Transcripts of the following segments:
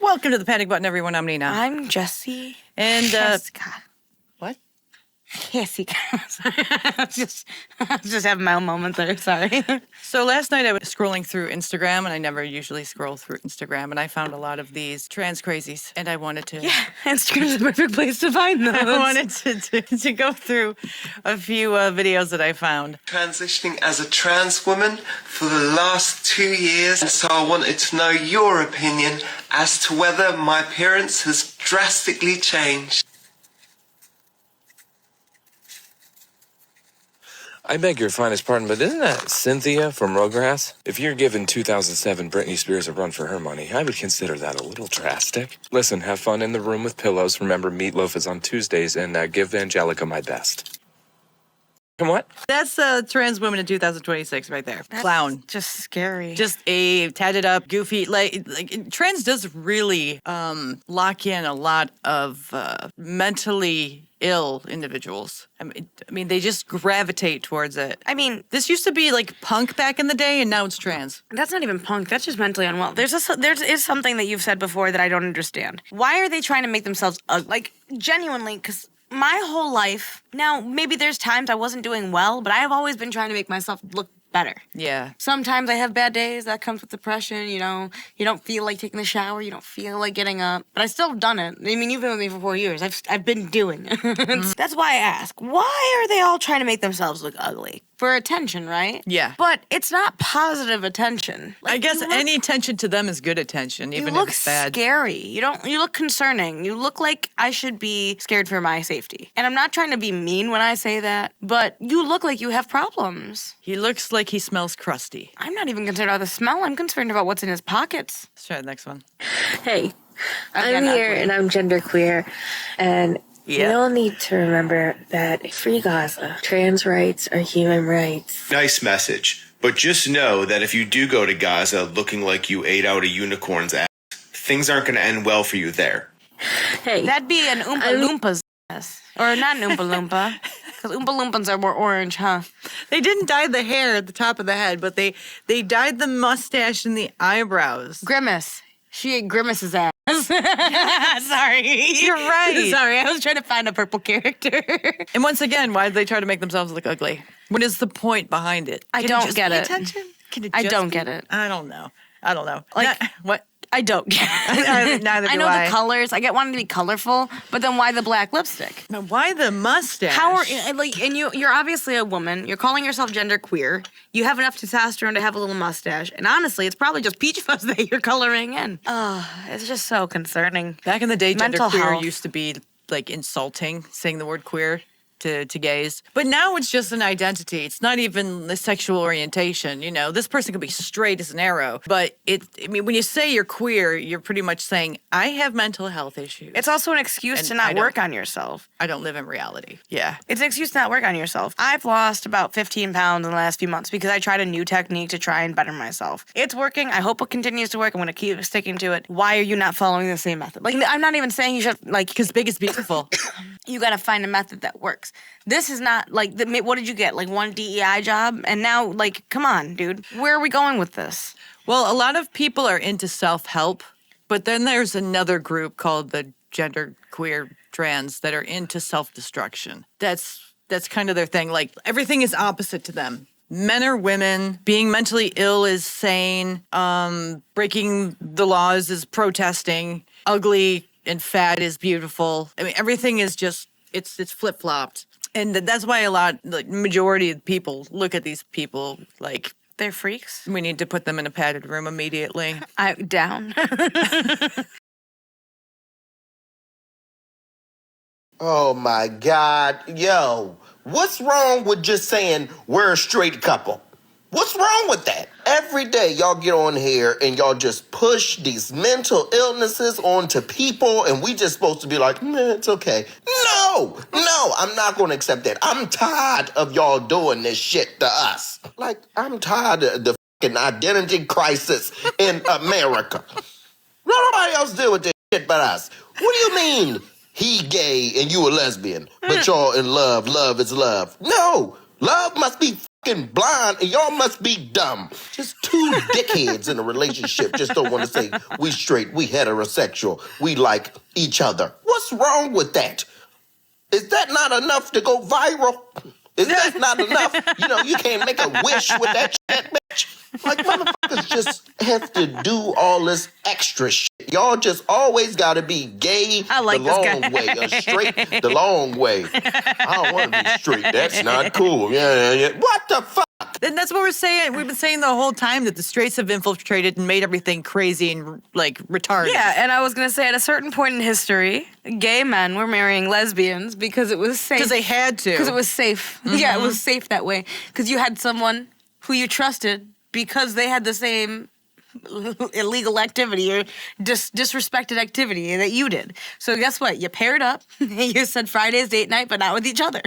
Welcome to the Panic Button, everyone. I'm Nina. I'm Jessie. And, Jessica. What? Jessica. Sorry. I was just having my own moment there. Sorry. So last night I was scrolling through Instagram, and I never usually scroll through Instagram, and I found a lot of these trans crazies, and I wanted to... Yeah, Instagram's the perfect place to find those. I wanted to go through a few videos that I found. Transitioning as a trans woman for the last 2 years, and so I wanted to know your opinion as to whether my appearance has drastically changed. I beg your finest pardon, but isn't that Cynthia from Rugrats? If you're giving 2007 Britney Spears a run for her money, I would consider that a little drastic. Listen, have fun in the room with pillows. Remember, Meatloaf is on Tuesdays, and give Angelica my best. And what? That's a trans woman in 2026 right there. That's Clown. just scary. Just a tatted up, goofy, like trans does really lock in a lot of mentally ill individuals. I mean, they just gravitate towards it. I mean, This used to be like punk back in the day, and now it's trans. that's not even punk. That's just mentally unwell. There is something that you've said before that I don't understand. Why are they trying to make themselves ugly? Like, genuinely, because my whole life, now, maybe there's times I wasn't doing well, but I have always been trying to make myself look better. Yeah. Sometimes I have bad days. That comes with depression, you know. You don't feel like taking a shower. You don't feel like getting up. But I still have done it. I mean, you've been with me for 4 years. I've been doing it. That's why I ask, why are they all trying to make themselves look ugly? For attention, right? Yeah. But it's not positive attention. I Like, guess you look- any attention to them is good attention, even you if look it's bad. scary. You look concerning. You look like I should be scared for my safety. And I'm not trying to be mean when I say that, but you look like you have problems. He looks like he smells crusty. I'm not even concerned about the smell. I'm concerned about what's in his pockets. Let's try the next one. Hey, I'm Again, here ugly. and I'm genderqueer, and Yeah. we all need to remember that free Gaza. Trans rights are human rights. Nice message. But just know that if you do go to Gaza looking like you ate out a unicorn's ass, things aren't going to end well for you there. Hey, That'd be an Oompa Loompas ass. Or not an Oompa Loompa. Because Oompa Loompas are more orange, huh? They didn't dye the hair at the top of the head, but they dyed the mustache and the eyebrows. Grimace. She ate Grimace's ass. Sorry. You're right. Sorry, I was trying to find a purple character. And once again, why did they try to make themselves look ugly? What is the point behind it? I Can don't just get be it. Attention? Can it I just don't be- get it. I don't know. Like- What? I don't get it. Neither do I know I. the colors. I get wanting to be colorful, but then why the black lipstick? Now, why the mustache? How are like? And you're obviously a woman. You're calling yourself genderqueer. You have enough testosterone to have a little mustache, and honestly, it's probably just peach fuzz that you're coloring in. It's just so concerning. Back in the day, Mental genderqueer health. used to be like insulting, saying the word queer to gays. But now it's just an identity. It's not even the sexual orientation. You know, this person could be straight as an arrow. But when you say you're queer, you're pretty much saying, I have mental health issues. It's also an excuse And to I not don't- work on yourself. I don't live in reality. Yeah. It's an excuse to not work on yourself. I've lost about 15 pounds in the last few months because I tried a new technique to try and better myself. It's working. I hope it continues to work. I'm going to keep sticking to it. Why are you not following the same method? Like, I'm not even saying you should, like, Because big is beautiful. you got to find a method that works. This is not, like, what did you get? Like, one DEI job? And now, like, come on, dude. Where are we going with this? Well, a lot of people are into self-help, but then there's another group called the genderqueer trans that are into self-destruction. That's kind of their thing. Like, everything is opposite to them. Men are women. Being mentally ill is sane. Breaking the laws is protesting. Ugly and fat is beautiful. I mean, everything is just, it's flip-flopped. And that's why majority of people look at these people like, They're freaks. we need to put them in a padded room immediately. Down. Oh my God. Yo, what's wrong with just saying we're a straight couple? What's wrong with that? Every day y'all get on here and y'all just push these mental illnesses onto people and we just supposed to be like, nah, it's okay. No, I'm not going to accept that. I'm tired of y'all doing this shit to us. Like, I'm tired of the fucking identity crisis in America. Nobody else deal with this shit but us. What do you mean he gay and you a lesbian, but y'all in love? Love is love. No, love must be fucking blind and y'all must be dumb. Just two dickheads in a relationship just don't want to say we straight, we heterosexual, we like each other. What's wrong with that? Is that not enough to go viral? Is that not enough? You know, you can't make a wish with that shit, bitch. Like, motherfuckers just have to do all this extra shit. Y'all just always gotta be gay I like the this long guy. way or straight the long way. I don't want to be straight. That's not cool. Yeah. What the fuck? And that's what we're saying. We've been saying the whole time that the straights have infiltrated and made everything crazy and, like, retarded. Yeah, and I was gonna say at a certain point in history, gay men were marrying lesbians because it was safe. Because they had to. Because it was safe. Yeah, it was safe that way. Because you had someone who you trusted because they had the same illegal activity or disrespected activity that you did. So guess what? You paired up. You said Friday's date night, but not with each other.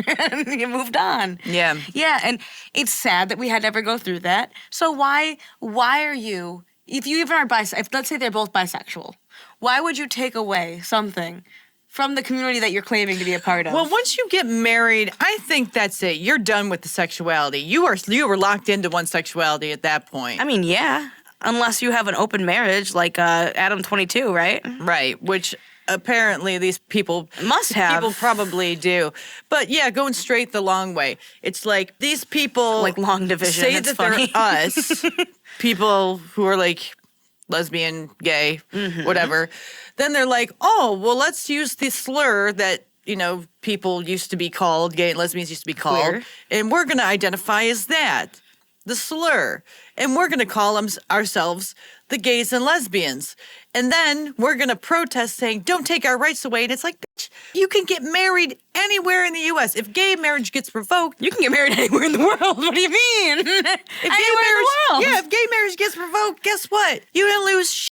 You moved on. Yeah. Yeah, and it's sad that we had to ever go through that. So why are you, if you even are bisexual, let's say they're both bisexual, why would you take away something from the community that you're claiming to be a part of? Well, once you get married, I think that's it. You're done with the sexuality. You were locked into one sexuality at that point. I mean, yeah. Unless you have an open marriage like Adam 22, right? Right, which apparently these people Must have. People probably do. But yeah, going straight the long way. It's like these people Like long division, say it's that funny. they're us, people who are like lesbian, gay, whatever. Then they're like, oh, well, let's use the slur that, you know, people used to be called, gay and lesbians used to be called, Queer. and we're going to identify as that, the slur. And we're going to call ourselves the gays and lesbians. And then we're going to protest saying, don't take our rights away. And it's like, bitch, you can get married anywhere in the U.S. If gay marriage gets revoked, You can get married anywhere in the world. What do you mean? Anywhere in the world. Yeah, if gay marriage gets revoked, guess what? You didn't lose shit.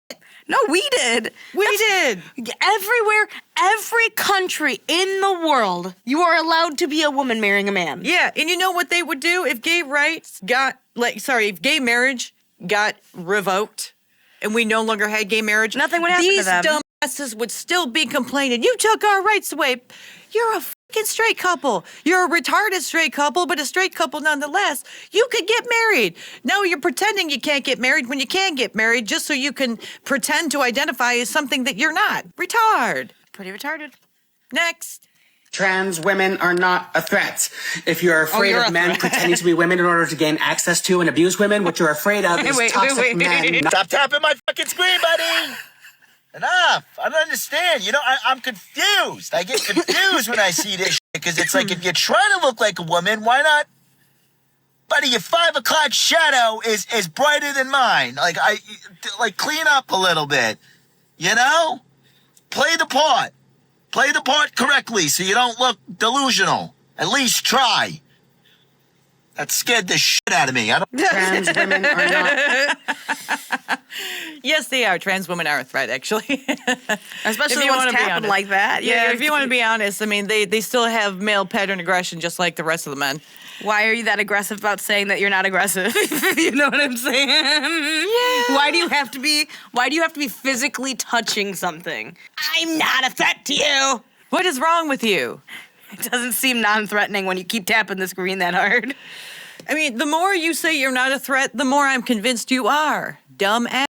No, we did. We did. Everywhere, every country in the world, you are allowed to be a woman marrying a man. Yeah, and you know what they would do if if gay marriage got revoked and we no longer had gay marriage? Nothing would happen to These them. dumbasses would still be complaining. You took our rights away. You're a fucking straight couple. You're a retarded straight couple, but a straight couple nonetheless. You could get married. No, you're pretending you can't get married when you can get married just so you can pretend to identify as something that you're not. Retard. Pretty retarded. Next. Trans women are not a threat. If you're afraid you're of a men threat. pretending to be women in order to gain access to and abuse women, what you're afraid of is Wait, toxic men. Stop tapping my fucking screen, buddy. Enough. I don't understand. You know, I'm confused. I get confused when I see this shit because it's like if you're trying to look like a woman, why not? Buddy, your 5 o'clock shadow is brighter than mine. Like clean up a little bit. You know? Play the part. Play the part correctly so you don't look delusional. At least try. That scared the shit out of me. I don't. Trans women are not. Yes, they are. Trans women are a threat, actually. Especially If you ones wanna be tapping honest. like that. Yeah, if you want to be honest, I mean, they still have male pattern aggression just like the rest of the men. Why are you that aggressive about saying that you're not aggressive? You know what I'm saying? Yeah. Why do you have to be physically touching something? I'm not a threat to you. What is wrong with you? It doesn't seem non-threatening when you keep tapping the screen that hard. I mean, the more you say you're not a threat, the more I'm convinced you are. Dumb ass.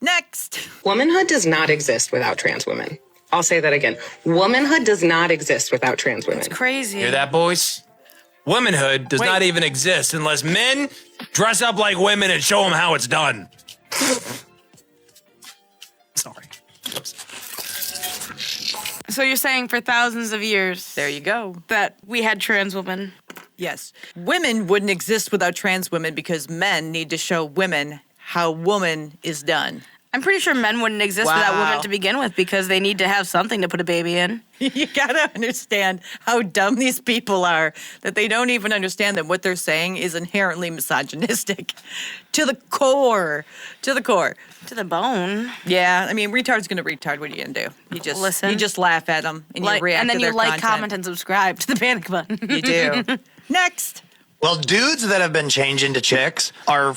Next. Womanhood does not exist without trans women. I'll say that again. Womanhood does not exist without trans women. Crazy. Hear that, boys? Womanhood does Wait. not even exist unless men dress up like women and show them how it's done. Sorry. So you're saying for thousands of years There you go. that we had trans women. Yes. Women wouldn't exist without trans women because men need to show women how woman is done. I'm pretty sure men wouldn't exist without Wow. women to begin with because they need to have something to put a baby in. You gotta understand how dumb these people are, that they don't even understand that what they're saying is inherently misogynistic. To the core. To the core. To the bone. Yeah, I mean, retard's gonna retard. What are you gonna do? You just Listen. You just laugh at them and you react and then to you their like, content. comment, and subscribe to the panic button. You do. Next. Well, dudes that have been changed into chicks are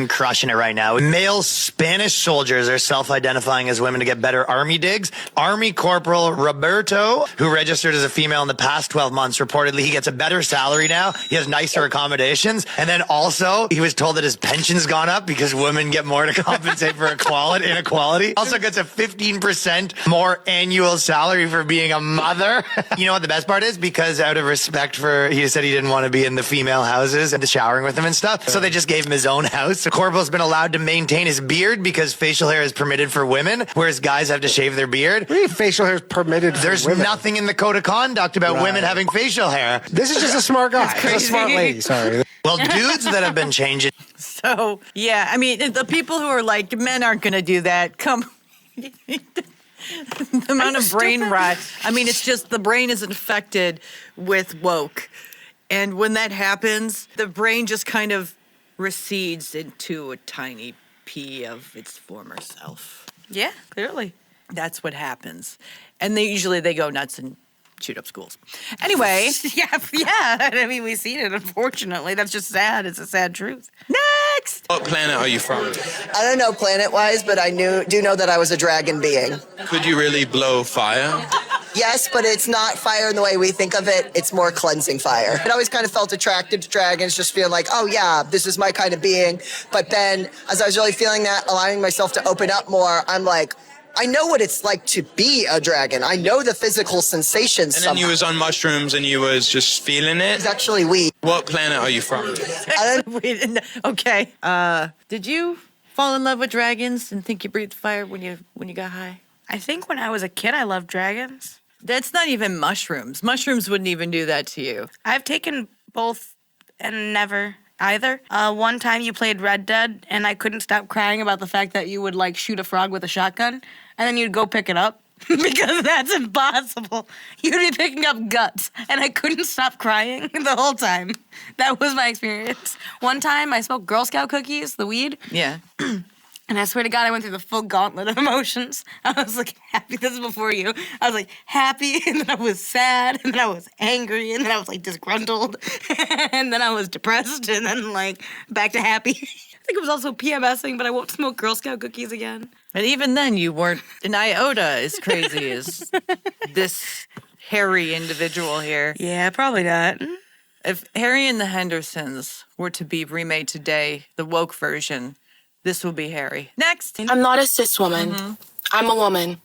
crushing it right now. Male Spanish soldiers are self-identifying as women to get better army digs. Army Corporal Roberto, who registered as a female in the past 12 months, reportedly he gets a better salary now. He has nicer accommodations. And then also, he was told that his pension's gone up because women get more to compensate for inequality. Also gets a 15% more annual salary for being a mother. You know what the best part is? Because out of respect for, he said he didn't want to be in the female houses and the showering with them and stuff. So they just gave him his own house. The corporal's been allowed to maintain his beard because facial hair is permitted for women, whereas guys have to shave their beard. What do you mean facial hair is permitted for There's women? nothing in the code of conduct about women having facial hair. This is just a smart guy. It's a smart lady, sorry. Well, dudes that have been changing. So, yeah, I mean, the people who are like, men aren't going to do that, come. The amount of brain rot. I mean, it's just the brain is infected with woke. And when that happens, the brain just kind of recedes into a tiny pea of its former self. Yeah, clearly. That's what happens. And they go nuts and shoot up schools. Anyway. yeah. I mean, we've seen it, unfortunately. That's just sad. It's a sad truth. Next! What planet are you from? I don't know planet-wise, but I do know that I was a dragon being. Could you really blow fire? Yes, but it's not fire in the way we think of it. It's more cleansing fire. I always kind of felt attracted to dragons, just feeling like, oh yeah, this is my kind of being. But then, as I was really feeling that, allowing myself to open up more, I'm like, I know what it's like to be a dragon. I know the physical sensations. And then you was on mushrooms and you was just feeling it? It's actually weed. What planet are you from? Okay. Did you fall in love with dragons and think you breathed fire when you got high? I think when I was a kid, I loved dragons. That's not even mushrooms. Mushrooms wouldn't even do that to you. I've taken both and never either. One time you played Red Dead, and I couldn't stop crying about the fact that you would, like, shoot a frog with a shotgun, and then you'd go pick it up. Because that's impossible. You'd be picking up guts, and I couldn't stop crying the whole time. That was my experience. One time, I smoked Girl Scout cookies, the weed. Yeah. And I swear to God, I went through the full gauntlet of emotions. I was like happy. This is before you. I was like happy, and then I was sad, and then I was angry, and then I was like disgruntled, and then I was depressed, and then like back to happy. I think it was also PMSing, but I won't smoke Girl Scout cookies again. And even then, you weren't an iota as crazy as this hairy individual here. Yeah, probably not. If Harry and the Hendersons were to be remade today, the woke version, this will be Harry. Next. I'm not a cis woman. I'm a woman.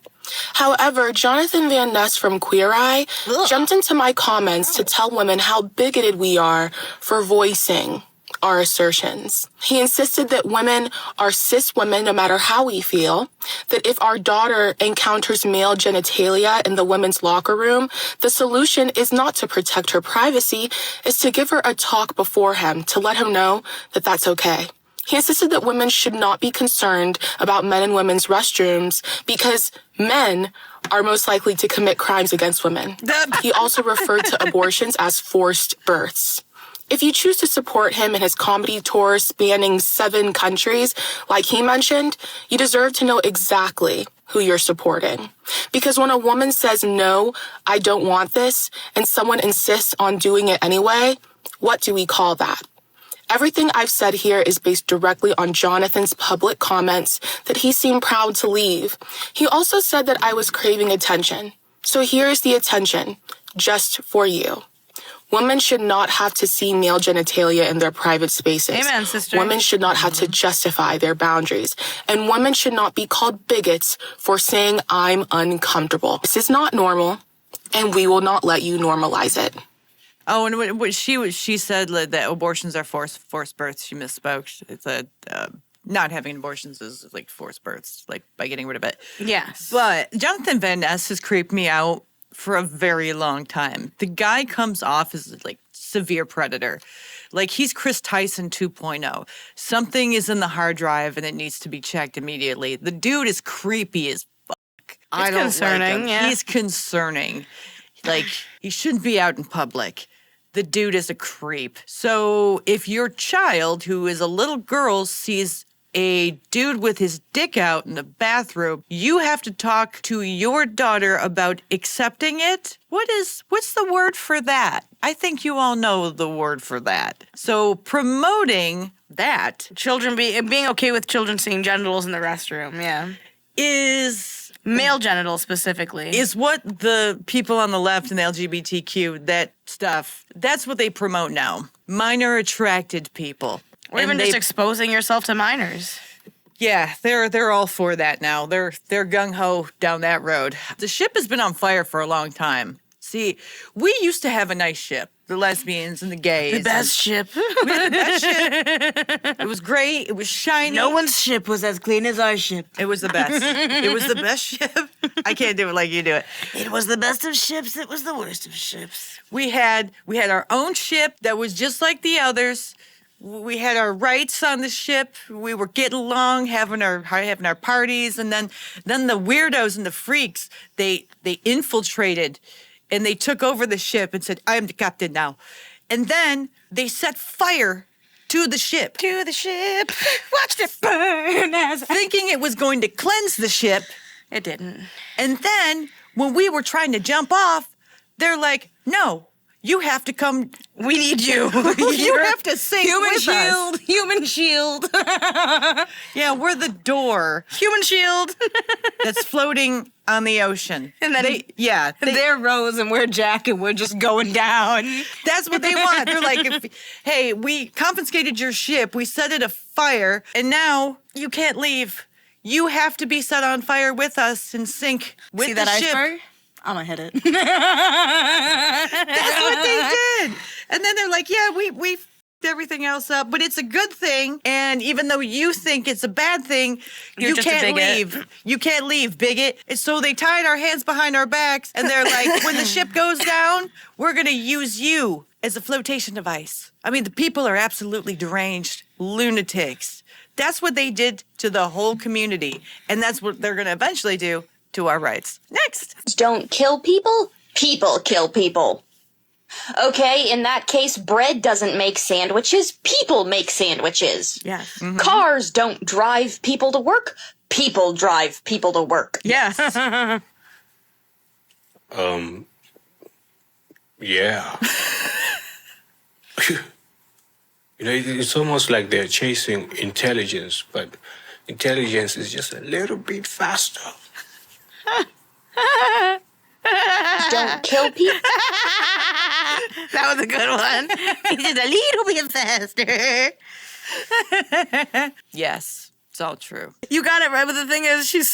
However, Jonathan Van Ness from Queer Eye jumped into my comments to tell women how bigoted we are for voicing our assertions. He insisted that women are cis women no matter how we feel, that if our daughter encounters male genitalia in the women's locker room, the solution is not to protect her privacy, is to give her a talk before him to let him know that that's okay. He insisted that women should not be concerned about men in women's restrooms because men are most likely to commit crimes against women. He also referred to abortions as forced births. If you choose to support him in his comedy tour spanning 7 countries, like he mentioned, you deserve to know exactly who you're supporting. Because when a woman says, no, I don't want this, and someone insists on doing it anyway, what do we call that? Everything I've said here is based directly on Jonathan's public comments that he seemed proud to leave. He also said that I was craving attention. So here's the attention, just for you. Women should not have to see male genitalia in their private spaces. Amen, sister. Women should not have to justify their boundaries. And women should not be called bigots for saying I'm uncomfortable. This is not normal, and we will not let you normalize it. Oh, and what she said that abortions are forced births. She misspoke. It's not having abortions is like forced births, like by getting rid of it. Yes. But Jonathan Van Ness has creeped me out for a very long time. The guy comes off as like severe predator. Like he's Chris Tyson 2.0. Something is in the hard drive and it needs to be checked immediately. The dude is creepy as fuck. I don't concerning, like him. yeah. He's concerning. Like he shouldn't be out in public. The dude is a creep. So if your child, who is a little girl, sees a dude with his dick out in the bathroom, you have to talk to your daughter about accepting it. What's the word for that? I think you all know the word for that. So promoting that Children being okay with children seeing genitals in the restroom, yeah. is Male genitals specifically. is what the people on the left and the LGBTQ, that stuff, that's what they promote now. Minor attracted people. Or even just exposing yourself to minors. Yeah, they're all for that now. They're gung-ho down that road. The ship has been on fire for a long time. See, we used to have a nice ship. The lesbians and the gays. The best ship. We had the best ship. It was great. It was shiny. No one's ship was as clean as our ship. It was the best. It was the best ship. I can't do it like you do it. It was the best of ships. It was the worst of ships. We had our own ship that was just like the others. We had our rights on the ship. We were getting along, having our parties, and then the weirdos and the freaks, they infiltrated, and they took over the ship and said, "I am the captain now," and then they set fire to the ship. To the ship, watched it burn as thinking it was going to cleanse the ship. It didn't. And then when we were trying to jump off, they're like, "No. You have to come. We need you. You have to sing with us." Human shield. Yeah, we're the door. Human shield. That's floating on the ocean. And then they're Rose and we're Jack and we're just going down. That's what they want. They're like, hey, we confiscated your ship. We set it afire, and now you can't leave. You have to be set on fire with us and sink with See the that ship. iceberg? I'm gonna hit it. That's what they did. And then they're like, yeah, we f***ed everything else up, but it's a good thing. And even though you think it's a bad thing, you can't leave. You can't leave, bigot. And so they tied our hands behind our backs, and they're like, when the ship goes down, we're gonna use you as a flotation device. I mean, the people are absolutely deranged lunatics. That's what they did to the whole community, and that's what they're gonna eventually do to our rights. Next. Don't kill people, people kill people. Okay, in that case, bread doesn't make sandwiches, people make sandwiches. Yes. Mm-hmm. Cars don't drive people to work, people drive people to work. Yes. Yeah. It's almost like they're chasing intelligence, but intelligence is just a little bit faster. Don't kill people. That was a good one. He's just a little bit faster. Yes, it's all true. You got it right, but the thing is, she is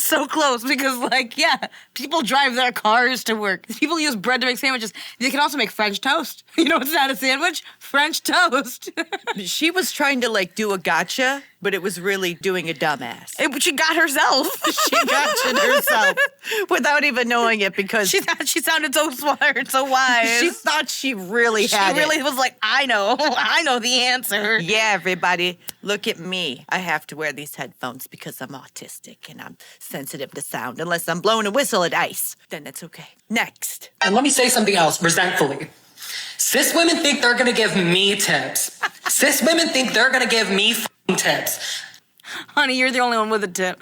so close because, like, yeah, people drive their cars to work. People use bread to make sandwiches. They can also make French toast. You know what's not a sandwich? French toast. She was trying to, like, do a gotcha, but it was really doing a dumbass. She got herself. She gotcha'd herself without even knowing it because she thought she sounded so smart, so wise. She thought she really had She really was like, I know the answer. Yeah, everybody, look at me. I have to wear these headphones because I'm autistic and I'm sensitive to sound. Unless I'm blowing a whistle at ice, then it's okay. Next. And let me say something else, resentfully. Cis women think they're gonna give me tips. Cis women think they're gonna give me f***ing tips. Honey, you're the only one with a tip.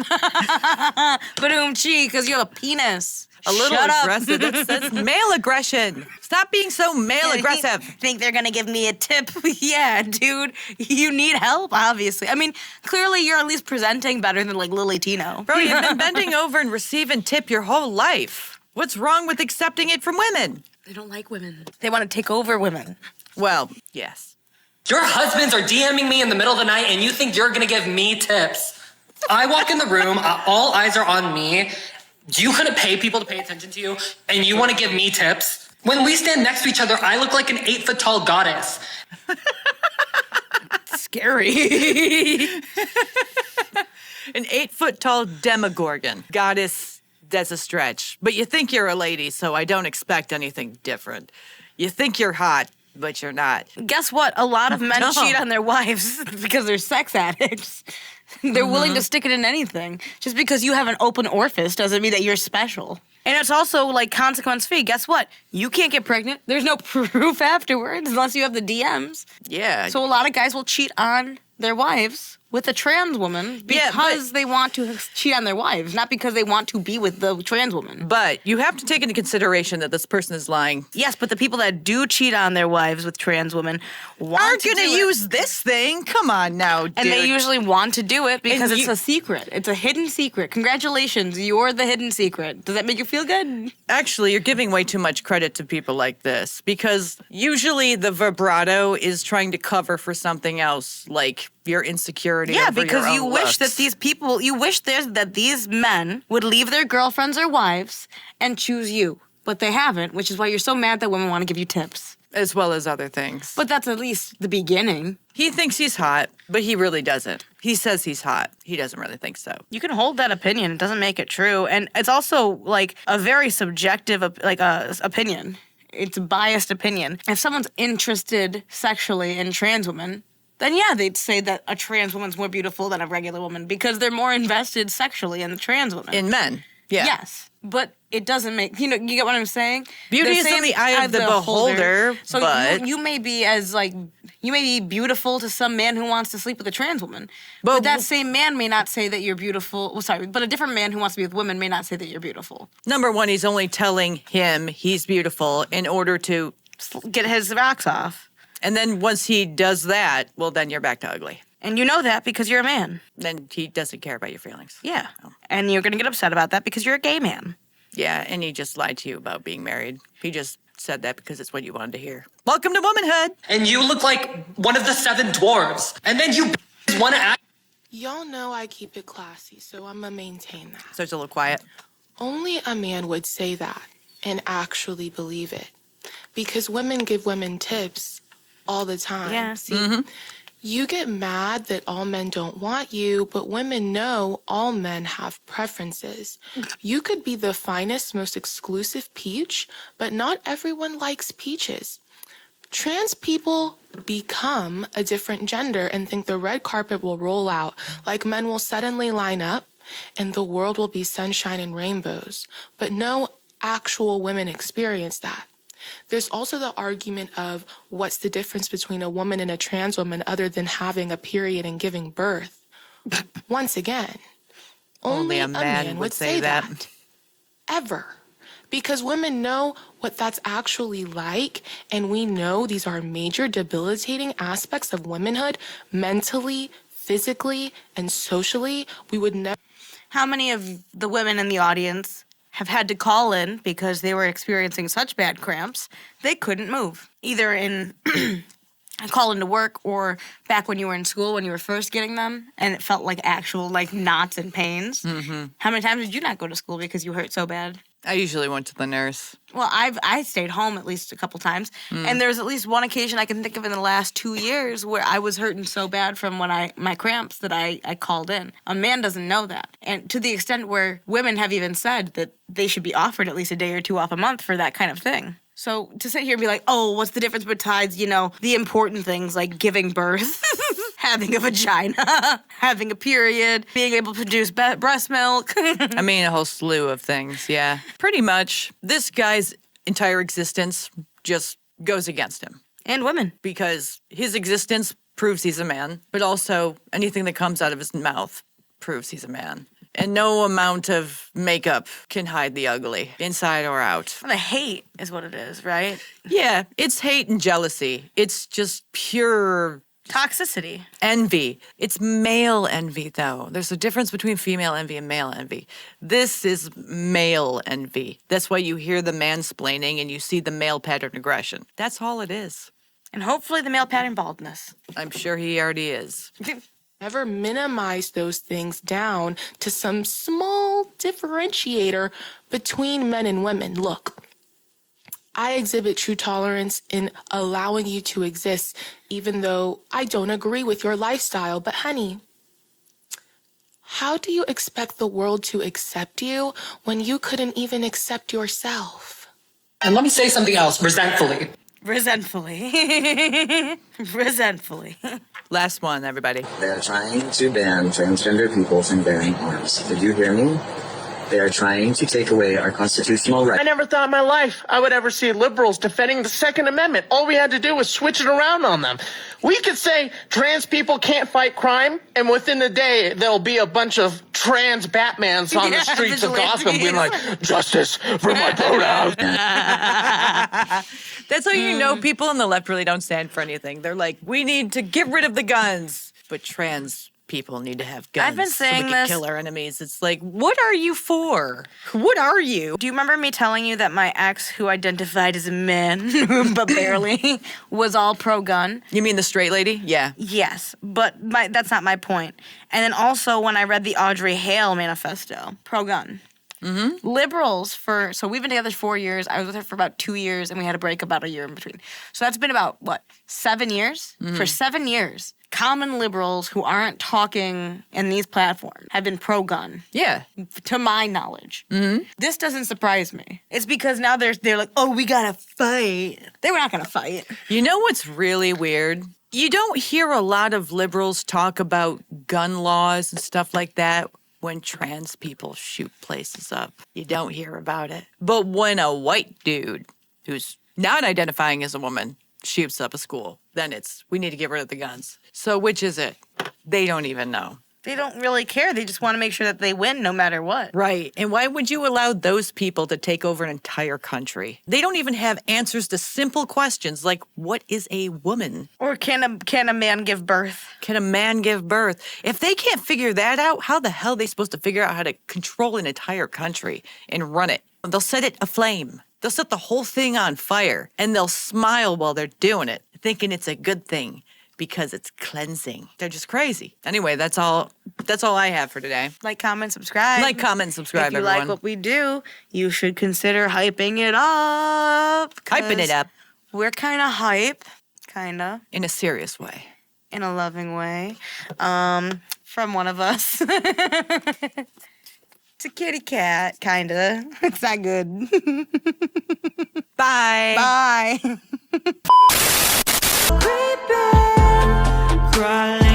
Ba-doom-chee, because you have a penis. A little Shut up. aggressive. That's male aggression. Stop being so male aggressive. Think they're gonna give me a tip? Yeah, dude. You need help, obviously. I mean, clearly you're at least presenting better than like Lily Tino. Bro, you've been bending over and receiving tip your whole life. What's wrong with accepting it from women? They don't like women. They want to take over women. Well, yes. Your husbands are DMing me in the middle of the night and you think you're gonna give me tips. I walk in the room, all eyes are on me. You couldn't pay people to pay attention to you, and you want to give me tips? When we stand next to each other, I look like an 8-foot-tall goddess. Scary. An 8-foot-tall demogorgon. Goddess, that's a stretch. But you think you're a lady, so I don't expect anything different. You think you're hot, but you're not. Guess what? A lot of men cheat on their wives because they're sex addicts. They're willing to stick it in anything. Just because you have an open orifice doesn't mean that you're special. And it's also like consequence free. Guess what? You can't get pregnant. There's no proof afterwards unless you have the DMs. Yeah. So a lot of guys will cheat on their wives with a trans woman because they want to cheat on their wives, not because they want to be with the trans woman. But you have to take into consideration that this person is lying. Yes, but the people that do cheat on their wives with trans women aren't going to use this thing. Come on now, dude. And they usually want to do it because it's a secret. It's a hidden secret. Congratulations, you're the hidden secret. Does that make you feel good? Actually, you're giving way too much credit to people like this because usually the vibrato is trying to cover for something else, like your insecurity. Yeah, over because your you own wish looks. that that these men would leave their girlfriends or wives and choose you, but they haven't, which is why you're so mad that women want to give you tips. As well as other things. But that's at least the beginning. He thinks he's hot, but he really doesn't. He says he's hot. He doesn't really think so. You can hold that opinion. It doesn't make it true. And it's also like a very subjective opinion. It's a biased opinion. If someone's interested sexually in trans women, then yeah, they'd say that a trans woman's more beautiful than a regular woman because they're more invested sexually in the trans woman. In men, yeah. Yes, but it doesn't make, you get what I'm saying? Beauty is in the eye of the beholder, So but... you may be beautiful to some man who wants to sleep with a trans woman. But that same man may not say that you're beautiful. Well, sorry, but a different man who wants to be with women may not say that you're beautiful. Number one, he's only telling him he's beautiful in order to get his rocks off. And then once he does that, well, then you're back to ugly. And you know that because you're a man. Then he doesn't care about your feelings. Yeah. And you're going to get upset about that because you're a gay man. Yeah, and he just lied to you about being married. He just said that because it's what you wanted to hear. Welcome to womanhood. And you look like one of the 7 dwarves. And then you want to act. Y'all know I keep it classy, so I'm gonna maintain that. So it's a little quiet. Only a man would say that and actually believe it. Because women give women tips all the time. Yeah. See, you get mad that all men don't want you, but women know all men have preferences. You could be the finest, most exclusive peach, but not everyone likes peaches. Trans people become a different gender and think the red carpet will roll out, like men will suddenly line up and the world will be sunshine and rainbows. But no actual women experience that. There's also the argument of what's the difference between a woman and a trans woman other than having a period and giving birth. Once again, only a man would say that. Ever. Because women know what that's actually like, and we know these are major debilitating aspects of womanhood, mentally, physically, and socially. We would never... How many of the women in the audience have had to call in because they were experiencing such bad cramps, they couldn't move. Either in a call into work or back when you were in school when you were first getting them and it felt like actual like knots and pains. Mm-hmm. How many times did you not go to school because you hurt so bad? I usually went to the nurse. Well, I stayed home at least a couple times. And there's at least one occasion I can think of in the last 2 years where I was hurting so bad from my cramps that I called in. A man doesn't know that. And to the extent where women have even said that they should be offered at least a day or two off a month for that kind of thing. So to sit here and be like, oh, what's the difference besides, the important things like giving birth, having a vagina, having a period, being able to produce breast milk. I mean, a whole slew of things, yeah. Pretty much, this guy's entire existence just goes against him. And women. Because his existence proves he's a man, but also anything that comes out of his mouth proves he's a man. And no amount of makeup can hide the ugly, inside or out. The hate is what it is, right? Yeah, it's hate and jealousy. It's just pure... toxicity. Envy. It's male envy, though. There's a difference between female envy and male envy. This is male envy. That's why you hear the mansplaining and you see the male pattern aggression. That's all it is. And hopefully the male pattern baldness. I'm sure he already is. Never minimize those things down to some small differentiator between men and women. Look, I exhibit true tolerance in allowing you to exist, even though I don't agree with your lifestyle. But honey, how do you expect the world to accept you when you couldn't even accept yourself? And let me say something else, resentfully. Resentfully. Resentfully. Last one, everybody. They're trying to ban transgender people from bearing arms. Did you hear me? They are trying to take away our constitutional rights. I never thought in my life I would ever see liberals defending the Second Amendment. All we had to do was switch it around on them. We could say trans people can't fight crime, and within a day, there'll be a bunch of trans Batmans on the streets of Gotham being like, justice for my pronouns. That's how you know people on the left really don't stand for anything. They're like, we need to get rid of the guns, but trans people need to have guns. I've been saying so we can this. kill our enemies. It's like, what are you for? What are you? Do you remember me telling you that my ex, who identified as a man, but barely, was all pro-gun? You mean the straight lady? Yeah. Yes, but that's not my point. And then also when I read the Audrey Hale manifesto, pro-gun. Mm-hmm. Liberals so we've been together 4 years. I was with her for about 2 years, and we had a break about a year in between. So that's been about, 7 years? Mm-hmm. For 7 years, common liberals who aren't talking in these platforms have been pro-gun. Yeah. To my knowledge. Mm-hmm. This doesn't surprise me. It's because now they're like, oh, we gotta fight. They were not gonna fight. You know what's really weird? You don't hear a lot of liberals talk about gun laws and stuff like that when trans people shoot places up. You don't hear about it. But when a white dude who's not identifying as a woman shoots up a school, then it's, we need to get rid of the guns. So which is it? They don't even know. They don't really care. They just want to make sure that they win no matter what. Right. And why would you allow those people to take over an entire country? They don't even have answers to simple questions like, what is a woman? Or can a man give birth? Can a man give birth? If they can't figure that out, how the hell are they supposed to figure out how to control an entire country and run it? They'll set it aflame. They'll set the whole thing on fire, and they'll smile while they're doing it, thinking it's a good thing because it's cleansing. They're just crazy. Anyway, that's all I have for today. Like, comment, subscribe. Like, comment, subscribe, if you everyone. like what we do, you should consider hyping it up. Hyping it up. We're kind of hype. Kind of. In a serious way. In a loving way. From one of us. It's a kitty cat, kind of. It's not good. Bye. Bye. Crawling